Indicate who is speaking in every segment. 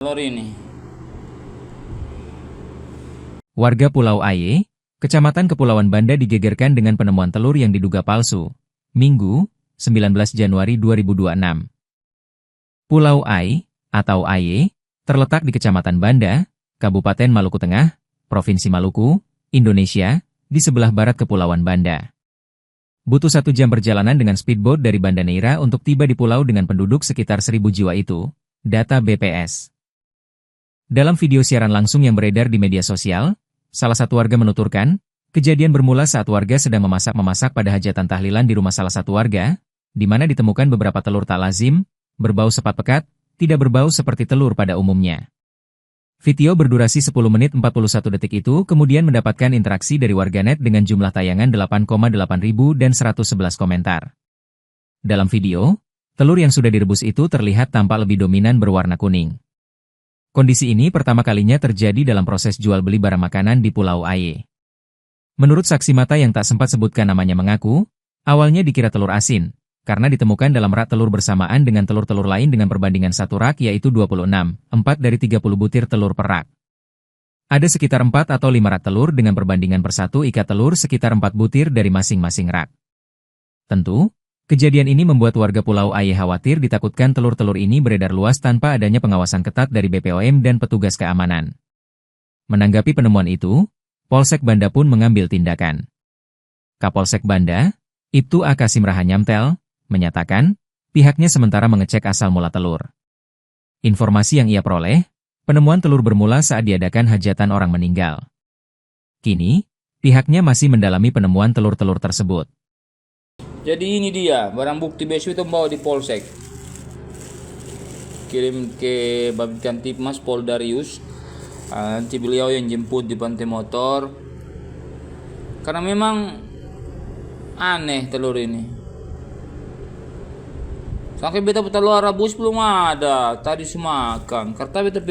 Speaker 1: telur ini.
Speaker 2: Warga Pulau Aye, Kecamatan Kepulauan Banda digegerkan dengan penemuan telur yang diduga palsu. Minggu, 19 Januari 2026. Pulau Aye, atau Aye, terletak di Kecamatan Banda, Kabupaten Maluku Tengah, Provinsi Maluku, Indonesia, di sebelah barat Kepulauan Banda. Butuh 1 jam perjalanan dengan speedboat dari Banda Neira untuk tiba di pulau dengan penduduk sekitar 1.000 jiwa itu, data BPS. Dalam video siaran langsung yang beredar di media sosial, salah satu warga menuturkan, kejadian bermula saat warga sedang memasak pada hajatan tahlilan di rumah salah satu warga, di mana ditemukan beberapa telur tak lazim, berbau sepat pekat, tidak berbau seperti telur pada umumnya. Video berdurasi 10 menit 41 detik itu kemudian mendapatkan interaksi dari warganet dengan jumlah tayangan 8,8 ribu dan 111 komentar. Dalam video, telur yang sudah direbus itu terlihat tampak lebih dominan berwarna kuning. Kondisi ini pertama kalinya terjadi dalam proses jual beli barang makanan di Pulau Aye. Menurut saksi mata yang tak sempat sebutkan namanya mengaku, awalnya dikira telur asin, karena ditemukan dalam rak telur bersamaan dengan telur-telur lain dengan perbandingan satu rak yaitu 26, 4 dari 30 butir telur per rak. Ada sekitar 4 atau 5 rak telur dengan perbandingan per satu ikat telur sekitar 4 butir dari masing-masing rak. Tentu, kejadian ini membuat warga Pulau Aye khawatir ditakutkan telur-telur ini beredar luas tanpa adanya pengawasan ketat dari BPOM dan petugas keamanan. Menanggapi penemuan itu, Polsek Banda pun mengambil tindakan. Kapolsek Banda, Ibtu A. Kasim Rahanyamtel, menyatakan, pihaknya sementara mengecek asal mula telur. Informasi yang ia peroleh, penemuan telur bermula saat diadakan hajatan orang meninggal. Kini, pihaknya masih mendalami penemuan telur-telur tersebut.
Speaker 1: Jadi ini dia, barang bukti besok itu membawa di Polsek. Kirim ke Babin Kamtipmas Poldarius. Nanti beliau yang jemput di pantai motor. Karena memang aneh telur ini. Sampai beta telur rebus belum ada, tadi semakan. Karena beta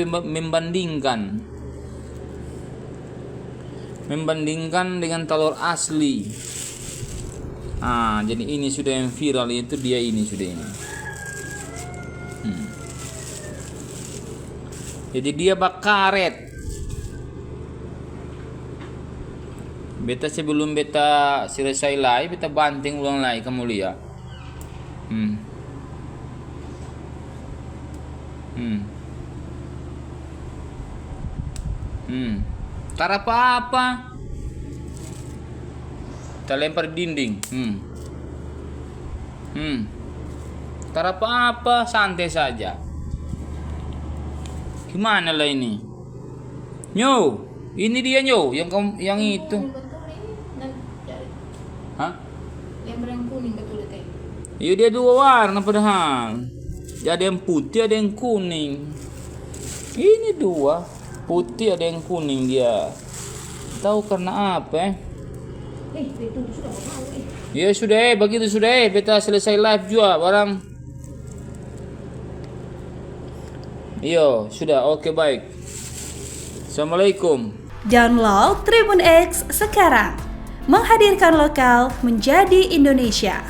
Speaker 1: membandingkan dengan telur asli. Jadi ini sudah yang viral itu dia ini sudah ini. Jadi dia bak karet. Beta sebelum beta selesai live, beta banting ulang lagi kamu lihat. Tak apa-apa. Kita lempar dinding. Tak apa-apa, santai saja. Gimana lah ini? Nyo, ini dia nyo, yang itu. Hah?
Speaker 3: Yang berang kuning betul teh.
Speaker 1: Iya dia 2 warna padahal. Jadi yang putih ada yang kuning. Ini 2, putih ada yang kuning dia. Tahu karena apa?
Speaker 3: Itu sudah mau
Speaker 1: Ya sudah, begitu sudah. Beta selesai live juga barang. Iya, sudah. Oke, baik. Assalamualaikum.
Speaker 4: Download Tribun X sekarang. Menghadirkan lokal menjadi Indonesia.